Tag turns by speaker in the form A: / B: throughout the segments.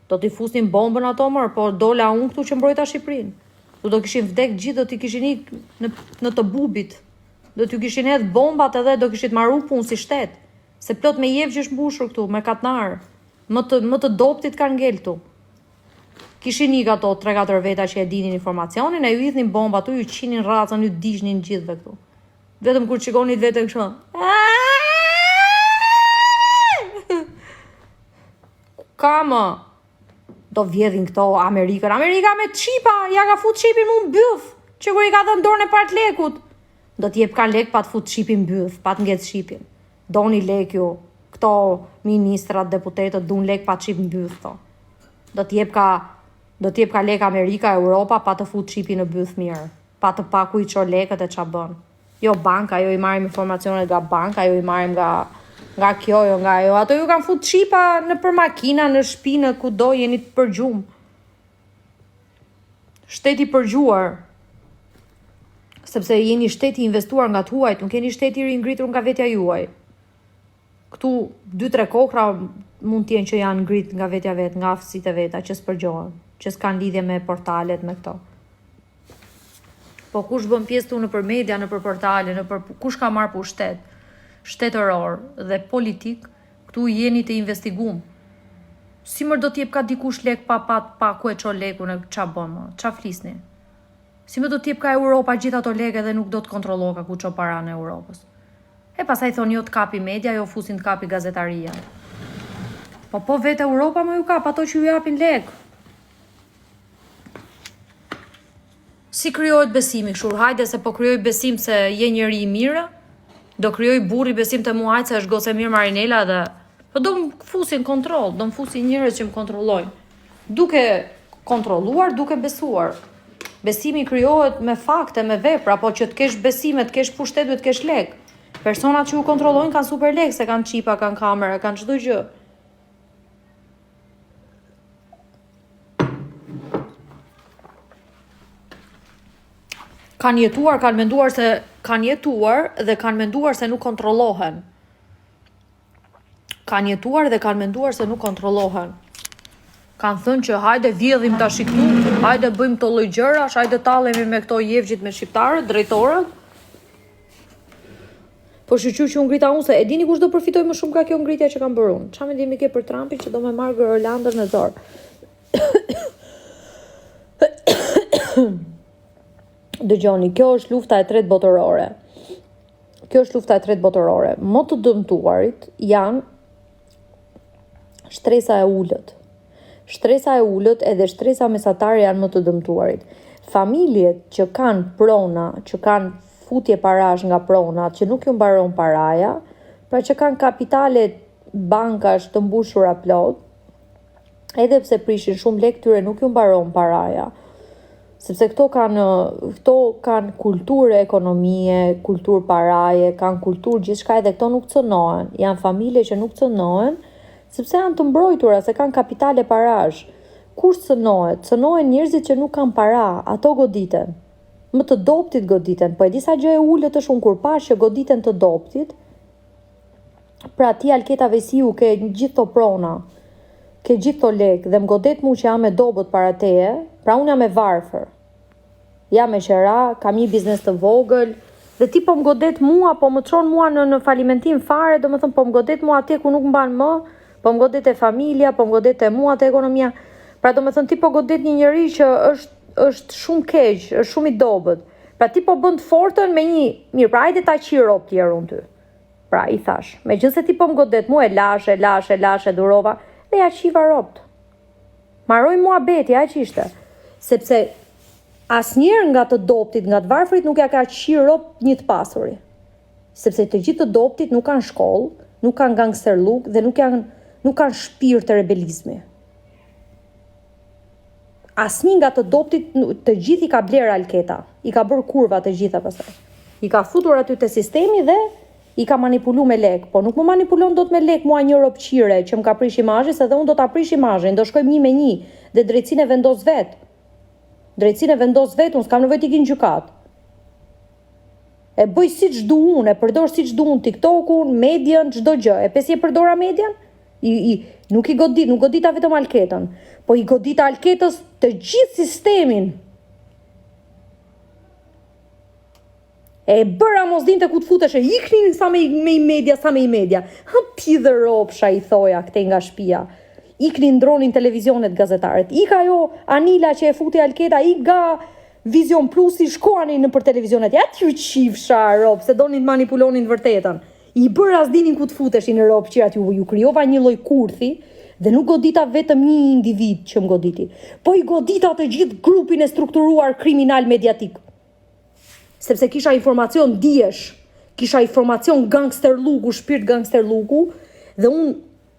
A: Do t'i fusnin bombën ato mërë, por dola unë këtu që mbrojta Shqipërinë. Do kishin vdek gjithë, do t'i kishin ikë në të bubit. Do t'ju kishin hedhë bombat edhe do kishit marru punë si shtet. Se plot me jevë që është mbushur këtu, me katnar. Më të doptit kanë ngel këtu. Kishin ikë ato 3-4 veta që e dinin informacionin, e ju hidhnin bomba tu, ju qinin racën, ju dishnin gjithve këtu. Vetëm kur qikonit vete kështu. Ka më? Do vjedhin këto Amerikën. Amerika me qipa, ja ka fut qipin mu në byth, që kur i ka dhënë dorën e part lekut. Do t'jep ka lek pa t'fut qipin byth, pa t'nget qipin. Doni lek ju, këto ministrat, deputetët, dun lek pa t'qip në byth, to. Do t'jep ka lek Amerika, Europa, pa të fut qipin në byth mirë. Pa të paku i qo lekët e qa bën. Jo banka, jo i marim informacionet nga banka, jo i marim nga kjo, jo nga jo. Ato ju kanë fut qipa në për makina, në shpi, në kudo jeni të përgjum. Shteti përgjuar. Sepse jeni shteti investuar nga t'huajt, nuk jeni shteti ringritur nga vetja juaj. Këtu 2-3 kokra mund t'jenë që janë ngrit nga vetja vetë, nga aftësit e veta, që s'përgjohen, që s'kan lidhje me portalet, me këto. Po kush bën pjesë tu në për media, në për portale, kush ka marrë pushtet, shtetëror dhe politik, këtu jeni të investigum. Si mërë do t'jep ka dikush lek pa ku e qo leku në qa bën më, qa flisni? Si më do t'jep ka Europa gjitha to leke dhe nuk do t'kontrolo ka ku qo para në Europës? E pasaj thonë jo t'kapi media, jo fusin t'kapi gazetaria. Po vete Europa më ju kap, ato që ju japin lek. Si kryojt besimi këshur, hajde se po kryoj besim se je njëri i mirë, do kryoj burri besim të muajt se është gose mirë Marinela dhe po do më fusin kontrol, do më fusin njërës që më kontrollojnë. Duke kontrolluar, duke besuar. Besimi kryohet me fakte, me vepra, po që t'kesh besime, t'kesh pushtet, duhet t'kesh lek. Personat që u kontrollojnë kanë super lek, se kanë qipa, kanë kamera, kanë çdo gjë. Kanë jetuar dhe kanë menduar se nuk kontrollohen. Kanë jetuar dhe kanë menduar se nuk kontrollohen. Kanë thënë që hajde vjedhim tash këtu, hajde bëjmë këto lloj gjërash, hajde tallemi me këto jevgjit me shqiptarët, drejtorët. Po shqyqyr që unë ngrita unë se e dini kush do përfitoj më shumë ka kjo ngritja që kam bërë unë. Qa mendimi ke për Trumpin që do me marrë Grëlandën në dorë? Dëgjoni, kjo është lufta e tretë botërore. Më të dëmtuarit janë shtresa e ullët. Edhe shtresa mesatare janë më të dëmtuarit. Familjet që kanë prona, që kanë futje parash nga pronat, që nuk ju mbaron paraja, pra që kanë kapitale bankash të mbushura plot, edhe pse prishin shumë lek tyre nuk ju mbaron paraja. Sepse këto kanë kulturë ekonomie, kulturë paraje, kanë kulturë gjithçka edhe këto nuk cënohen. Janë familje që nuk cënohen, sepse janë të mbrojtura, se kanë kapitale parash. Kush cënohet? Cënohen njerëzit që nuk kanë para, ato goditen. Më të doptit goditen, po e disa gjë e ullët është unë kur pash që goditen të doptit, pra ti Alketa Vesiu ke gjithë to prona, ke gjithë to lek, dhe më godet mu që jam me dobët para teje, pra unë jam e varfër. Jam e qera, kam një biznes të vogël, dhe ti po më godet mua, po më çon mua në falimentim fare, do më thëmë po më godet mua atje ku nuk mban më, po më godet e familja, po më godet e mua të ekonomia, pra do më thëmë ti po godet një njëri që është shumë keq, është shumë i dobët, pra ti po bënd fortën me një, mirë, pra ajde ta qirop tjerë unë ty. Pra i thash, me gjithë se ti po më godet mua e lashe, durova, dhe ja qiva ropt. Maroj mua beti, a që ishte, sepse asnjëherë nga të doptit, nga të varfrit nuk ja ka qirë ropt një të pasuri. Sepse të gjithë të doptit nuk kanë shkollë, nuk kanë gangsterluk dhe nuk kanë shpirt të rebelizmi. Asnjë nga të doptit, të gjithë i ka bler Alketa, i ka bërë kurva të gjitha pastaj. I ka futur aty te sistemi dhe i ka manipulu me lek, po nuk më manipulon do të me lek mua një ropë qire që më ka prish imazhin, se dhe unë do ta prish imazhin, do shkojmë 1 me 1 dhe drejtësinë e vendos vet. Unë s'kam nevojë t'i gjin gjykat. E bëj siç du unë, e përdor siç du unë TikTokun, median, çdo gjë. E pse e përdora median? Nuk godita vetëm Alketën, po i godita Alketës të gjithë sistemin. E bëra mos dinte ku të futesh, iknin sa me i media. Pi dhe ropsha i thoja këte nga shtëpia. Iknin ndronin televizionet gazetarët. Ika ajo Anila që e futi Alketa, ga Vision Plusi, shkoanin në për televizionet. Ja t'ju qifsha rob, se donin të manipulonin vërtetën. I bërë as dinin ku të futeshin në rob, që aty ju krijova një lloj kurthi dhe nuk godita vetëm një individ që më goditi, po i godita të gjithë grupin e strukturuar kriminal mediatik. Sepse kisha informacion diesh, kisha informacion gangster lugu, shpirt gangster lugu, dhe unë,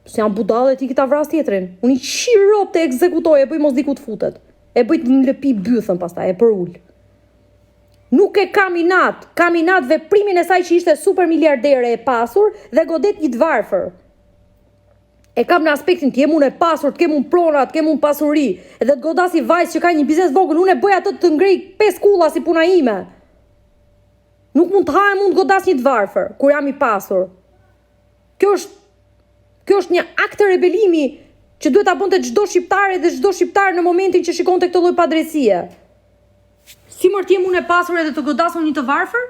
A: se jam budale, ti kita vras tjetrin, unë i qirop të ekzekutoj, e bëj mos di ku të futet, e bëj të një lëpi bythën pastaj, e për ull. Nuk e kam inat veprimin e saj që ishte super miliardere e pasur dhe godet një të varfër. E kam në aspektin të jem unë e pasur, të kem unë pronat, të kem unë pasuri, edhe të godasi vajzë që ka një biznes vogël, unë e bëj atë të ngrej 5 kulla si puna ime. Nuk mund të hajem unë të godas një të varfër, kur jam i pasur. Kjo është një akt të rebelimi që duhet ta bënte çdo shqiptare dhe çdo shqiptar në momentin që shikonte këtë lloj padrejësie. Si mërë t'jem unë e pasur edhe të godasën një të varfër?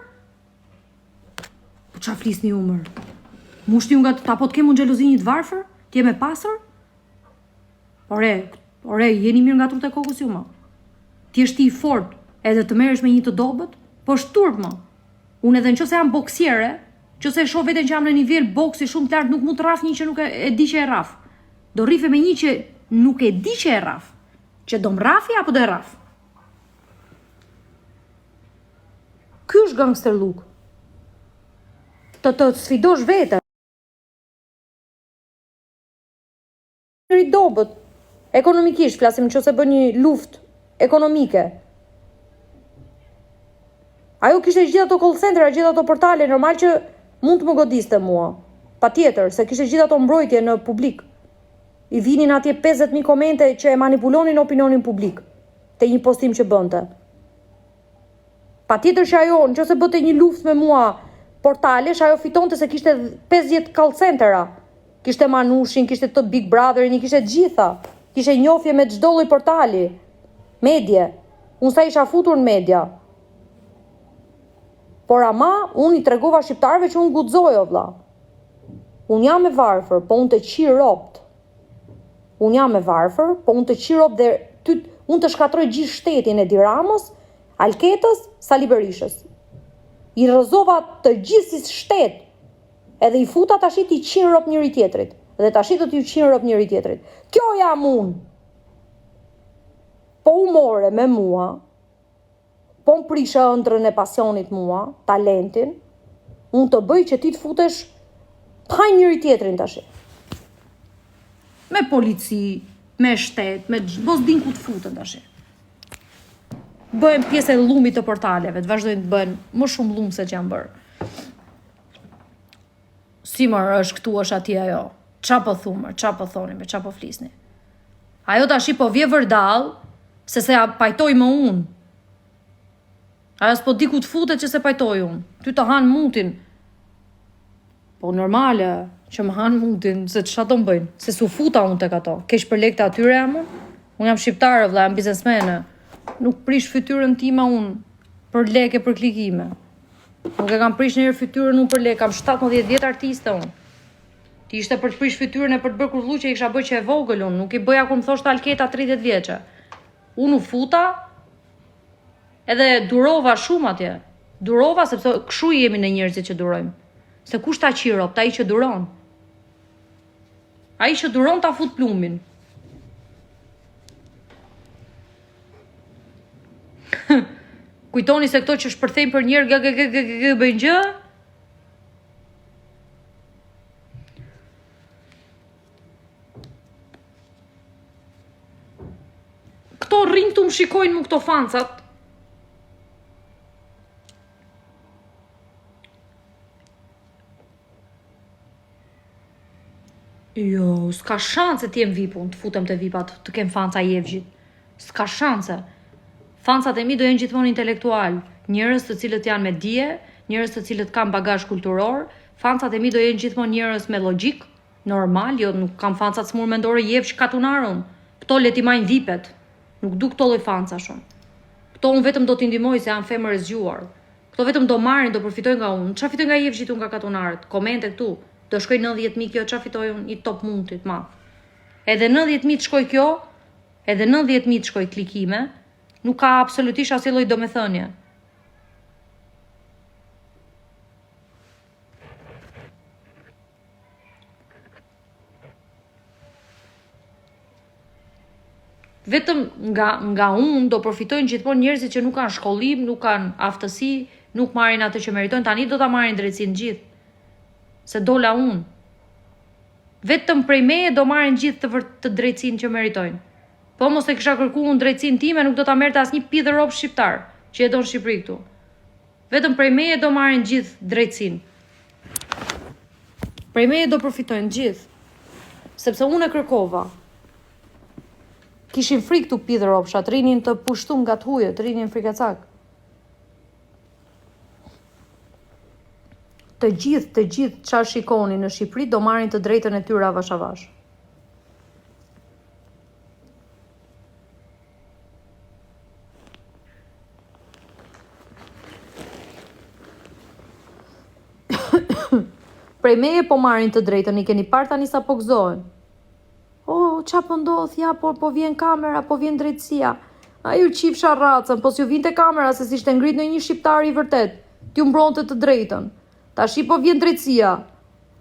A: Po qa flisni ju mërë? Mushti unë nga të apo t'kem unë gjelozi një të varfër? T'jem e pasur? Ore, jeni mirë nga trut e kokës ju më. Ti është ti i fort edhe të merresh me një të dobët? Po është turp më. Unë edhe në qëse jam boksiere, qëse e shoh veten që jam në nivel boksi shumë të lartë, nuk mund të rraf një që nuk e di që e rraf. Do rrife me një që nuk e di që e rraf. Që do mrafi apo do e rraf? Ky është gangster look. Të sfidosh veten. Njëri dobët, ekonomikisht, flasim nëse bën një luftë ekonomike. Ajo kishte gjithë ato call center, gjithë ato portale, normal që mund të më godiste mua. Patjetër, se kishte gjithë ato mbrojtje në publik. I vinin atje 50.000 komente që e manipulonin opinionin publik te një postim që bënte. Patjetër që ajo, nëse bëte një luftë me mua portalesh, ajo fitonte se kishte 50 call centera. Kishte Manushin, kishte të Big Brotherin, kishte gjitha. Kishte njohje me çdo lloj portali. Medje. Unë sa isha futur në media. Por ama, unë i tregova shqiptarëve që unë guxoj o vlla. Unë jam e varfër, po unë të qi ropt. Unë jam e varfër, po unë të qi ropt dhe unë të shkatroj gjithë shtetin e Tiranës, Alketës, Sali Berishës. I rrëzova të gjithë si shtet, edhe i futa tash ti qin rob njëri tjetrit, dhe tash do t'ju qin rob njëri tjetrit. Kjo jam unë. Po u more me mua, po më prisha ëndrrën e pasionit mua, talentin, unë të bëj që ti të futesh të haj njëri tjetrin tash. Me polici, me shtet, me mos din ku të futen tash. Bëhen pjesë e llumit të portaleve, të vazhdojnë të bëhen më shumë llumë se që janë bërë. Si mërë është këtu është ati ajo? Qa po thumër, qa po thoni, qa po flisni? Ajo tash po vje vërdal, se pajtoj më unë. Ajo s'po di ku të futet që se pajtoj unë. Ty të hanë mutin. Po normale që më hanë mutin, se që ato më bëjnë? Se su futa unë të kato. Kesh për lekte atyre e mu? Unë jam shqiptare, vla, jam biznesmene. Nuk prish fytyrën time unë për leke, për klikime. Nuk e kam prish njërë fytyrën unë për leke, kam 17 vjetë artiste unë. Ti ishte për të prish fytyrën e për të bërë kurrë që i kisha bëj që e vogël unë, nuk i bëja kur më thoshte Alketa 30 vjeçe. Unë u futa, edhe durova shumë atje. Durova sepse kshu jemi në njerëzit që durojmë. Se kush ta qirop, ta i që duron. Ai që duron ta fut plumin. Kujtoni se këto që shpërthejnë për njerë bëjnë gjë? Këto rrinë të më shikojnë mu këto fancat. Jo, s'ka shanse t'jem vipun, të futem të vipat, të kem fanca jevgjit. S'ka shanse. Fancat e mi do jenë gjithmonë intelektual, njerëz të cilët janë me dije, njerëz të cilët kanë bagazh kulturor, fancat e mi do jenë gjithmonë njerëz me logjik, Normal, jo, nuk kam fanca të smur mendore jep që katunarën. Këto le t'i majnë vipet. Nuk du këto lloj fanca shumë. Këto unë vetëm do t'i ndihmoj se janë femër e zgjuar. Këto vetëm do marrin, do përfitojnë nga unë. Çfarë fitoj nga jefshit unë nga katunarët? Komente këtu. Do shkoj 90.000 kjo, çfarë fitoj unë? I top mundit madh. Edhe 90.000 të shkoj kjo, edhe 90.000 të shkoj klikime, nuk ka absolutisht asnjë lloj domethënie. Vetëm nga unë do përfitojnë gjithmonë njerëzit që nuk kanë shkollim, nuk kanë aftësi, nuk marrin atë që meritojnë. Tani do ta marrin drejtsinë gjithë. Se dola unë. Vetëm prej meje do marrin gjithë të drejtsinë që meritojnë. Po mos e kisha kërkuar unë drejtsinë time, nuk do ta merrte asnjë pidhë rob shqiptar që jeton në Shqipëri këtu. Vetëm prej meje do marrin gjithë drejtsinë. Prej meje do përfitojnë gjithë. Sepse unë e kërkova. Kishin frikë të pidhë robsha, të rinin të pushtum nga të huje, të rinin frikacak. Të gjithë çfarë shikoni në Shqipëri do marrin të drejtën e tyre avash avash. Prej meje po marrin të drejtën, i keni parë tani sa po gëzohen. Oh, qa po ndodh, ja, po vjen kamera, po vjen drejtësia. A ju qifsha racën, po s'ju vinte kamera se s'ishte ngrit në një shqiptar i vërtet, t'ju mbronte të drejtën. Tashi po vjen drejtësia.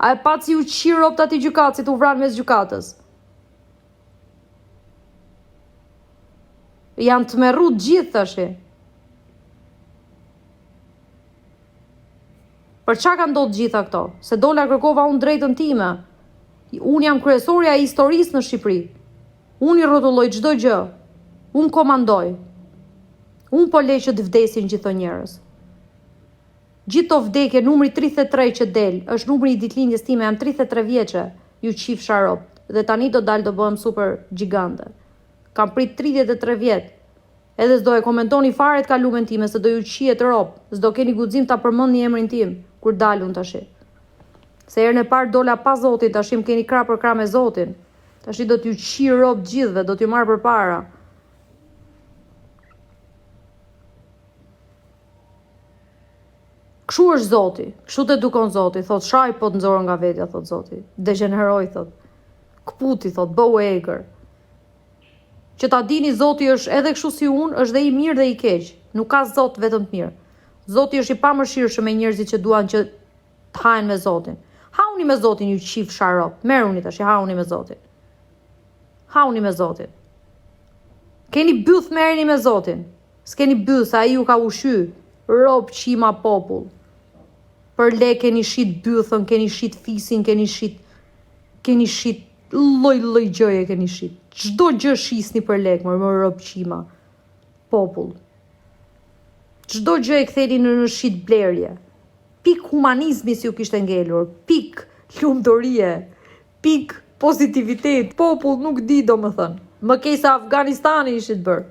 A: A e pat si u qirop të ati gjykatësit u vranë mes gjykatës. Janë të merru gjithë tashi. Për qa ka ndodhë gjitha këto? Se dola kërkova unë drejtën time. Unë jam kryesorja e historisë në Shqipëri. Unë i rrotulloj çdo gjë. Unë komandoj. Unë po lej që të vdesin gjithë njerëz. Gjithë to vdekje, numri 33 që del, është numri i ditëlindjes time, jam 33 vjeçe, ju qifsha rob. Dhe tani do dalë do bëhem super gjigante. Kam prit 33 vjet. Edhe s'do e komentoni fare të kalumen time, se do ju qiet rob. S'do keni guxim ta përmendni emrin tim kur dalun tash. Se herën e parë dola pa Zotin, tash më keni krah për krah me Zotin. Tash do t'ju qi rob gjithëve, do t'ju marr përpara. Kështu është Zoti, kështu të edukon Zoti, thot shaj po të nxorë nga vetja, thot Zoti. Degeneroj, thot. Kputi, thot, bëu e egër. Që ta dini Zoti është edhe kështu si unë, është dhe i mirë dhe i keq. Nuk ka Zot vetëm të mirë. Zoti është i pamëshirshëm me njerëzit që duan që të hajnë me Zotin. Hauni me Zotin ju qif sharop. Meruni tash, hauni me Zotin. Hauni me Zotin. Keni byth merreni me Zotin. S'keni byth, a ju ka ushy. Rob qima popull. Për le keni shit bythën, keni shit fisin, keni shit lloj gjëje keni shit. Çdo gjë shisni për lek, më rob qima popull. Çdo gjë e ktheni në shit blerje. Pik humanizmi si ju kishte ngelur, pik lumturie, pik pozitivitet, popull nuk di do më thënë. Më kej se Afganistani ishit bërë.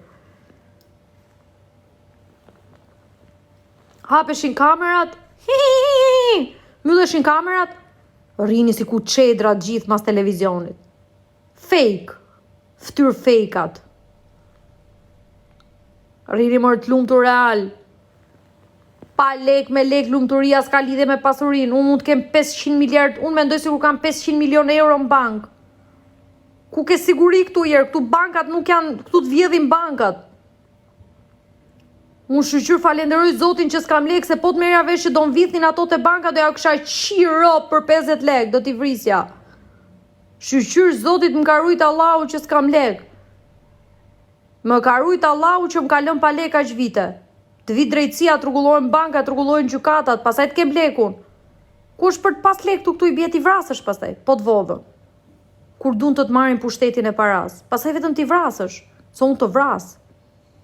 A: Hapeshin kamerat, mylleshin kamerat, rini si ku qedra gjithë mas televizionit. Fake, ftyr fejkat. Rini mërë të lumë të real. Pa lek me lek lumëturia s'ka lidhe me pasurin. Unë mund të kem 500 miliard, unë mendoj se ku kam 500 milion euro në bank. Ku ke siguri këtu jerë, këtu bankat nuk janë, këtu të vjedhin bankat. Unë shqyqyr falenderoj Zotin që s'kam lek, se po të merja vesh që do në vithin ato të bankat, do ja kësha qiro për 50 lek, do t'i vrisja. Shqyqyr Zotit më ka rujt Allahu që s'kam lek. Më ka rujt Allahu që më ka lën pa lek aq vite. Të vi drejtësia, të rregullojnë banka, të rregullojnë gjykatat, pastaj të kem lekun. Ku është për të pas lek këtu i bie ti vrasësh pastaj, po të vodhën. Kur duan të marrin pushtetin e paras, pastaj vetëm ti vrasësh, se unë të vras.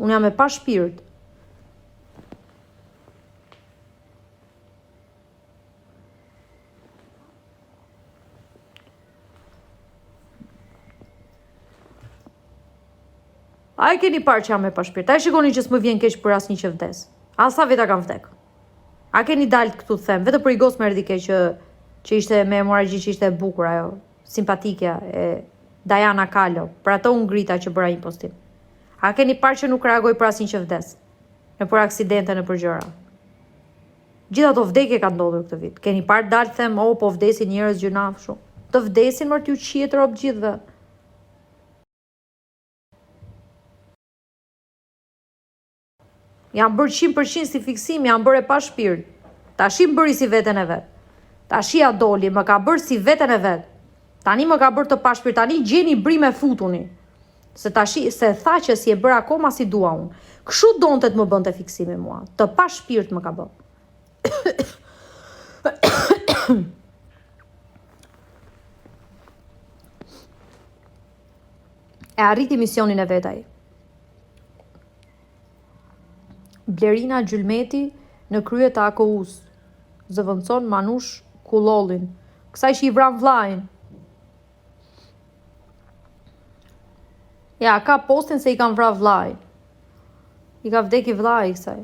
A: Unë jam e pa shpirt. A e keni parë që jam e pa shpirt? A e shikoni që s'më vjen keq për asnjë që vdes? Asa veta kam vdek. A keni dalë këtu të them, vetë për i gos më erdhi keq që ishte me hemorragji që ishte e bukur ajo. simpatikja e Diana Kalo, për ato unë grita që bëra një postim. A keni parë që nuk reagoj për asin që vdes, në për aksidente, në për gjëra. Gjitha të vdekje ka ndodhur këtë vit. Keni parë dalë them, po vdesin njerëz gjunaf shumë. Të vdesin mërë t'ju qiet rob gjithve. Janë bërë 100% si fiksim, janë bërë e pa shpirt. Tashi më bëri si veten e vet. Tashi a doli, më ka bërë si veten e vet. Tani më ka bërë të pa shpirt, tani gjeni brime futuni. Se tashi, se tha që si e bërë akoma si dua unë. Kështu donte të më bënte fiksimi mua. Të pa shpirt më ka bërë. E arriti misionin e vetaj. Blerina Gjylmeti në krye të AKU-s. Zëvendëson Manush Kullollin. Kësaj që i vran vllajin. Ja, ka postin se i kanë vrar vllajin. I ka vdeki vllai kësaj.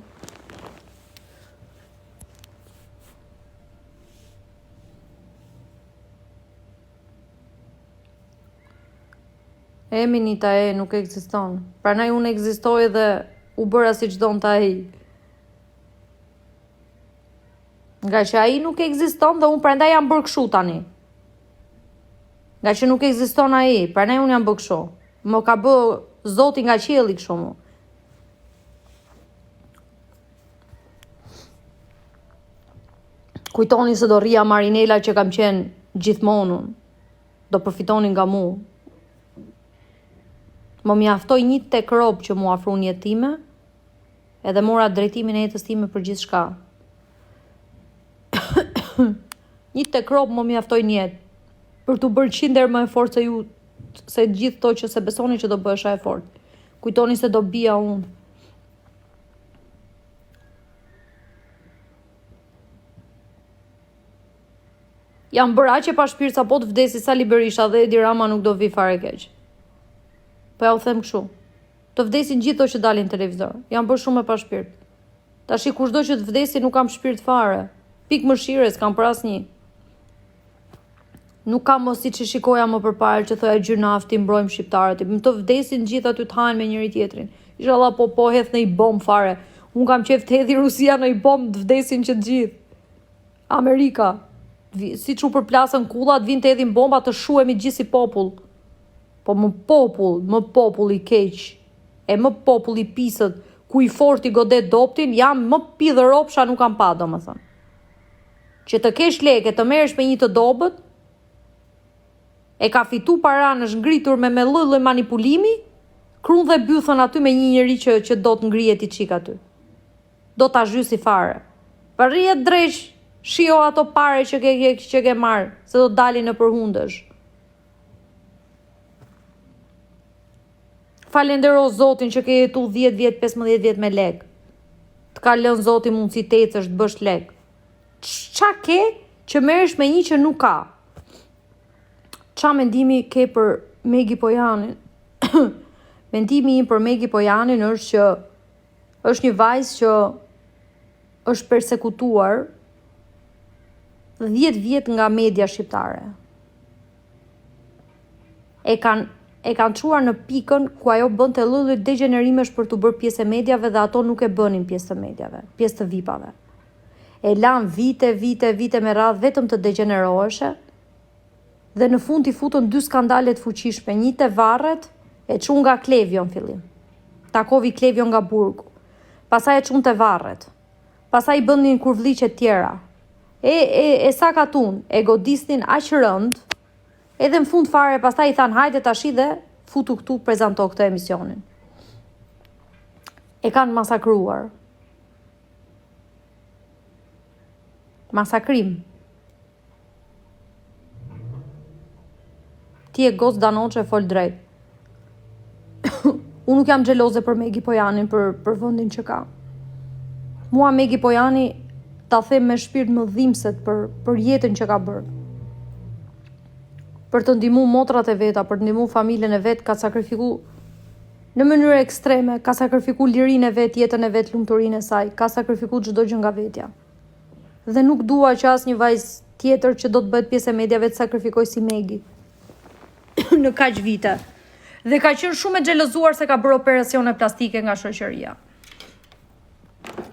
A: Minita nuk ekziston. Prandaj unë ekzistoj dhe u bëra si që donë të aji. Nga që aji nuk ekziston dhe unë prandaj jam bërë kështu tani. Nga që nuk ekziston aji, prandaj unë jam bërë kështu. Më ka bë Zoti nga qielli kështu mu. Kujtoni se do rria Marinela që kam qenë gjithmonun. Do përfitoni nga mu. Më mjaftoi një tek rob që mu afru një time, edhe mora drejtimin e jetës time për gjithë shka. Një tek rob më mjaftoi një jetë, për të bërë 100 më e fort se ju, se gjithë to që se besoni që do bësha e fort. Kujtoni se do bia unë. Jam bërë aq e pa shpirt sa po të vdesi Sali Berisha dhe Edi Rama nuk do vi fare keq. Po ja u them kështu. Të vdesin gjithë to që dalin në televizor. Jam bërë shumë e pa shpirt. Tashi kushdo që të vdesi nuk kam shpirt fare. Pik mëshire s'kam për asnjë. Nuk kam mos si që shikoja më përpara që thoja gjynaf ti mbrojmë shqiptarët. Më të vdesin gjithë aty të hajnë me njëri tjetrin. Inshallah po hedh në i bomb fare. Unë kam qef të hedhi Rusia në i bomb të vdesin që të gjithë. Amerika. Si që përplasën kullat, vinë të hedhin bomba të shuhemi gjithë si popull. Po më popull i keq, e më popull i pisët, ku i fort i godet doptin, jam më pidhë ropsha nuk kam pa, do më thënë. Që të kesh leke, të meresh me një të dobët, e ka fitu para në shngritur me lëllë manipulimi, krun dhe bythën aty me një njëri që do të ngrijet i qik aty. Do të azhysi fare. Për rrijet dresh, shio ato pare që ke marë, se do të dalin në përhundësh. Falendero Zotin që ke jetu 10 vjet, 15 vjet me lek. Të ka lënë Zoti mundësi të ecësh të bësh lek. Qa ke që merresh me një që nuk ka? Qa mendimi ke për Megi Pojanin? Mendimi im për Megi Pojanin është që është një vajzë që është persekutuar 10 vjet nga media shqiptare. E kanë çuar në pikën ku ajo bënte lloj degenerimesh për të bërë pjesë e mediave dhe ato nuk e bënin pjesë të mediave, pjesë të vipave. E lan vite me radhë vetëm të degeneroheshe dhe në fund i futën 2 skandale të fuqishme, një te Varret e çu nga Klevion fillim. Takovi Klevion nga Burgu. Pastaj e çu te Varret. Pastaj i bënin kurvliqe të tjera. E sa katun, e godisnin aq rënd. Edhe në fund fare, pastaj i thanë hajde tashi dhe futu këtu prezanto këtë emisionin. E kanë masakruar. Masakrim. Ti e gos danoqe fol drejt. Unë nuk jam xheloze për Megi Pojanin për vendin që ka. Mua Megi Pojani ta them me shpirt më dhimbset për jetën që ka bërë. Për të ndihmu motrat e veta, për të ndihmu familjen e vet, ka sakrifiku në mënyrë ekstreme, ka sakrifiku lirinë e vet, jetën e vet, lumturinë e saj, ka sakrifiku çdo gjë nga vetja. Dhe nuk dua që asnjë vajzë tjetër që do të bëhet pjesë e mediave të sakrifikojë si Megi. në kaq vite. Dhe ka qenë shumë e xhelozuar se ka bërë operacione plastike nga shoqëria.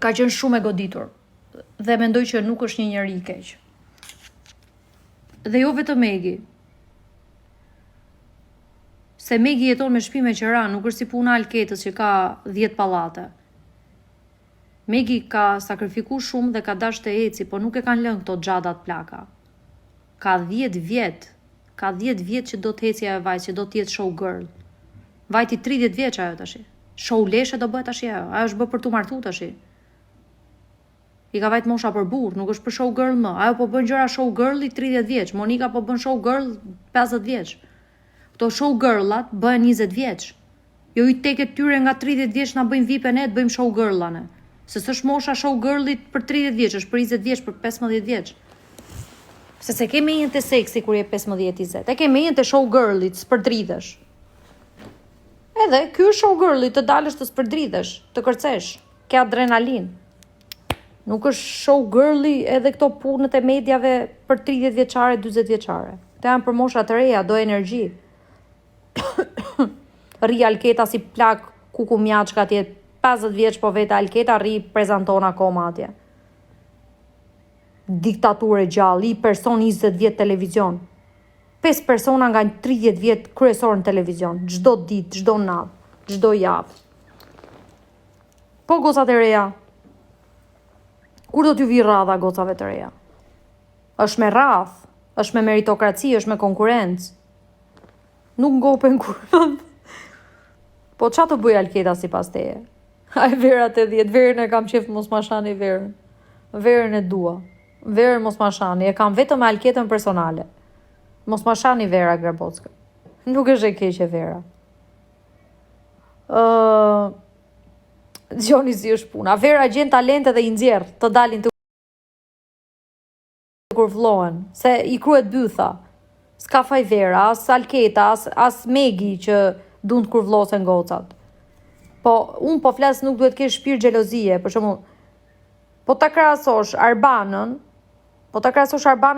A: Ka qenë shumë e goditur. Dhe mendoj që nuk është një njeri i keq. Dhe jo vetëm Megi. Se Megi jeton me shtëpi me qira, nuk është si puna Alketës që ka 10 pallate. Megi ka sakrifikuar shumë dhe ka dashur të eci, po nuk e kanë lënë këto xhadat plaka. Ka 10 vjet. Ka 10 vjet që do të eci ajo vajzë, që do të jetë show girl. Vajti 30 vjeç ajo tash. Show leshe do bëhet tash ajo. Ajo është bë për tu martu tash. I ka vajt mosha për burr, nuk është për show girl më. Ajo po bën gjëra show girl i 30 vjeç. Monika po bën show girl 50 vjeç. Këto show girllat bëhen 20 vjeç. Jo i teket tyre nga 30 vjeç na bëjmë vipe ne, të bëjmë show girllane. Se s'është mosha show girlit për 30 vjeç, është për 20 vjeç, për 15 vjeç. Se ke menjën të seksi kur je 15-20. E ke menjën të show girlit, s'përdridhesh. Edhe ky është show girlit, të dalësh të s'përdridhesh, të kërcesh, ke adrenalin. Nuk është show girli edhe këto punët e mediave për 30 vjeçare, 40 vjeçare. Të janë për mosha të reja, do energji. Rri Alketa si plak kuku mjaçka atje 50 vjeç, po vete Alketa rri prezanton akoma atje. Diktaturë gjallë, i person 20 vjet televizion. 5 persona nga 30 vjet kryesor në televizion, çdo ditë, çdo natë, çdo javë. Po gocat e reja. Kur do t'ju vi radha gocave të reja? Është me radhë, është me meritokraci, është me konkurrencë. Nuk ngopen kur. Po qa të bëj Alketa si pas teje? Aj Vera 80, verën e kam qef mos ma shani verën. Verën e dua. Verën mos ma shani, e kam vetëm Alketën personale. Mos ma shani Vera Grabocka. Nuk është e keqe Vera. Gjoni si është puna. Vera gjen talente dhe i nxjerr të dalin të kurvlohen. Se i kruhet bytha. S'ka faj Vera, as Alketa, as Megi që duan të kurvlosen gocat. Po, unë po flas nuk duhet kesh shpirt xhelozie, për shembull. Po ta krahasosh Arbanën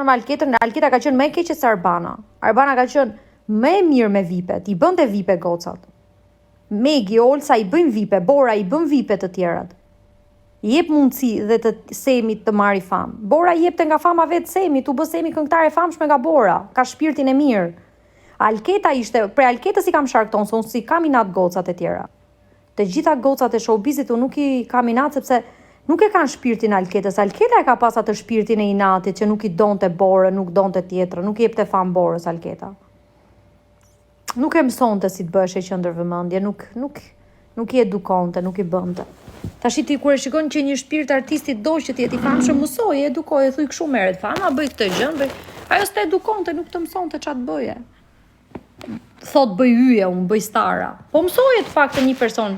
A: me Alketën, Alketa ka qenë më e keqe se Arbana. Arbana ka qenë më e mirë me vipet, i bënte vipe gocat. Megi, Olsa i bëjnë vipe, Bora i bën vipe të tjerat. I jep mundësi dhe të Semit të marri famë. Bora i jepte nga fama vetë Semit, u bë Semi këngëtare famshme nga Bora, ka shpirtin e mirë. Alketa ishte, pre Alketës i kam sharkton, se unë si kam inat gocat e tjera. Të gjitha gocat e showbizit unë nuk i kam inat sepse nuk e kanë shpirtin Alketës. Alketa e ka pas atë shpirtin e inatit që nuk i donte Borë, nuk donte tjetra, nuk i jepte fam Borës Alketa. Nuk e mësonte si të bësh e qendër vëmendje, nuk i edukonte, nuk i bënte. Tash ti kur e shikon që një shpirt artistit do që të jetë i famshëm, mësoj, edukoj, thuj kshu merret fama, bëj këtë gjë, bëj. Ajo s'të edukonte, nuk të mësonte ç'a të bëje. Thot bëj hyje, unë bëj stara. Po mësoj të faktë një person.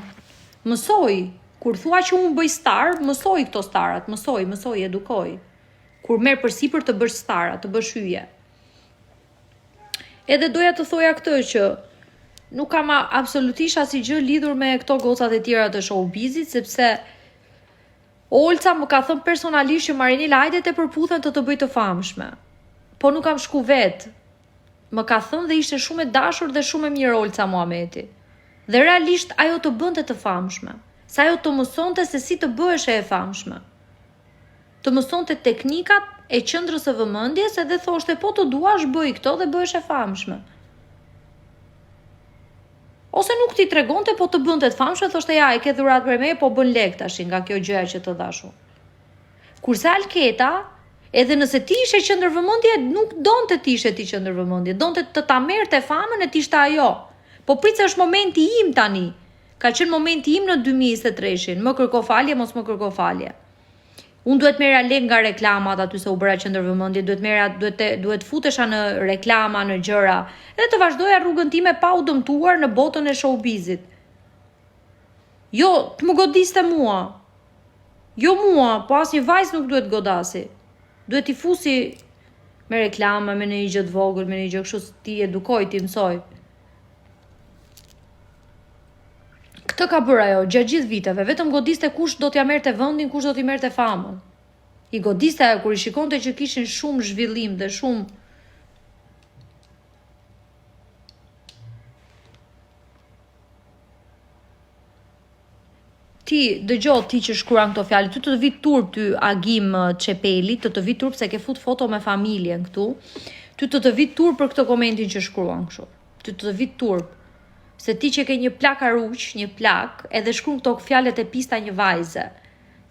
A: Mësoj. Kur thua që unë bëj star, mësoj këto starat. Mësoj, edukoj. Kur merr përsipër të bësh stara, të bësh hyje. Edhe doja të thoja këtë që nuk kam absolutisht asgjë lidhur me këto gocat e tjera të showbizit, sepse Olca më ka thënë personalisht që Marinela hajde të përputhen të bëj të famshme. Po nuk kam shku vetë. Më ka thënë dhe ishte shumë e dashur dhe shumë e mirë Olca Muhameti. Dhe realisht ajo të bënte të famshme. Sa ajo të mësonte se si të bëhesh e famshme. Të mësonte teknikat e qendrës së vëmendjes edhe thoshte po të duash bëj këto dhe bëhesh e famshme. Ose nuk ti tregonte po të bënte të famshme, thoshte ja e ke dhurat për me, po bën lek tash nga kjo gjëja që të dashu. Kurse Alketa, edhe nëse ti ishe qendër vëmendje, nuk donte ti ishe ti qendër vëmendje, donte të ta merrte famën e ti ishte ajo. Po pritse është momenti im tani. Ka qenë momenti im në 2023-shin. Më kërko falje, mos më kërko falje. Unë duhet merra lek nga reklamat aty se u bëra qendër vëmendje, duhet futesha në reklama, në gjëra, edhe të vazhdoja rrugën time pa u dëmtuar në botën e showbizit. Jo, të më godiste mua. Jo mua, po asnjë vajzë nuk duhet godasi. Duhet i fusi me reklama, me një gjë të vogël, me një gjë kështu ti edukoj, ti mësoj. Këtë ka bërë ajo gjatë gjithë viteve, vetëm godiste kush do t'ja merrte vendin, kush do t'i merrte famën. I godiste ajo kur i shikonte që kishin shumë zhvillim dhe shumë ti dëgjoj ti që shkruan këto fjalë, ty të vi turp ty Agim Çepeli, të vi turp se ke fut foto me familjen këtu. Ty të vi turp për këtë komentin që shkruan kështu. Ty të vi turp. Se ti që ke një plak aruq, një plak, edhe shkruan këto fjalët e pista një vajze.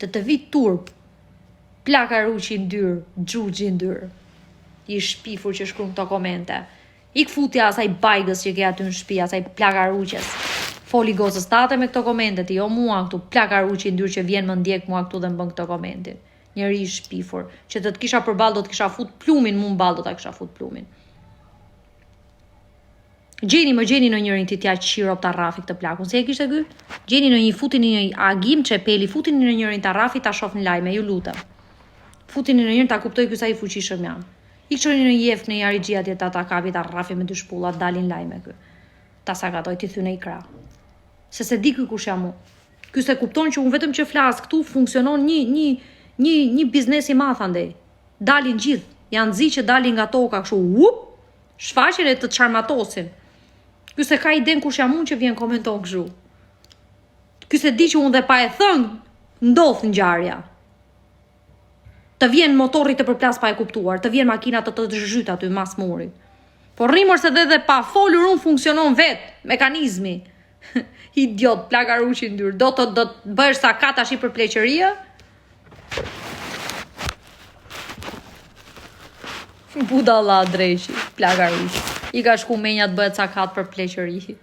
A: Të vi turp. Plak aruq i ndyr, xhuxhi i ndyr. I shpifur që shkruan këto komente. Ik futja asaj bajgës që ke aty në shtëpi, asaj plak aruqes. Foli gocës tate me këto komentet, jo mua këtu, plak aruqi ndyr që vjen më ndjek mua këtu dhe më bën këto komentin. Njëri i shpifur, që të kisha përball do të kisha fut plumin, mu mball do ta kisha fut plumin. Gjeni në njërin ti t'ja qirop ta rrafi këtë plakun, se e kishte ky? Gjeni në një futin në një Agim Çepeli, futin në njërin ta rrafi ta shoh në lajme, ju lutem. Futin në njërin ta kuptoj ky sa i fuqishëm jam. I çoni në jeft në Jarixhi atje ta kapi ta rrafi me dy shpulla, dalin lajme ky. Ta sakatoj ti thyne i krah. Se di ky kush jam unë. Ky se kupton që unë vetëm që flas këtu funksionon një biznes i madh andej. Dalin gjithë, janë zi që dalin nga toka kështu, shfaqen e të çarmatosin. Ky se ka iden kush jam unë që vjen komenton kështu. Ky se di që unë dhe pa e thënë, ndodh ngjarja. Të vjen motorri të përplas pa e kuptuar, të vjen makina të zhyt aty mas murit. Po rrimor se dhe pa folur unë funksionon vet mekanizmi. Idiot, plak aruqi ndyr. Do të bësh sa ka tash për pleqëria? Budalla dreqi, plak aruqi. I ka shku menja të bëhet sa kat për pleqëri.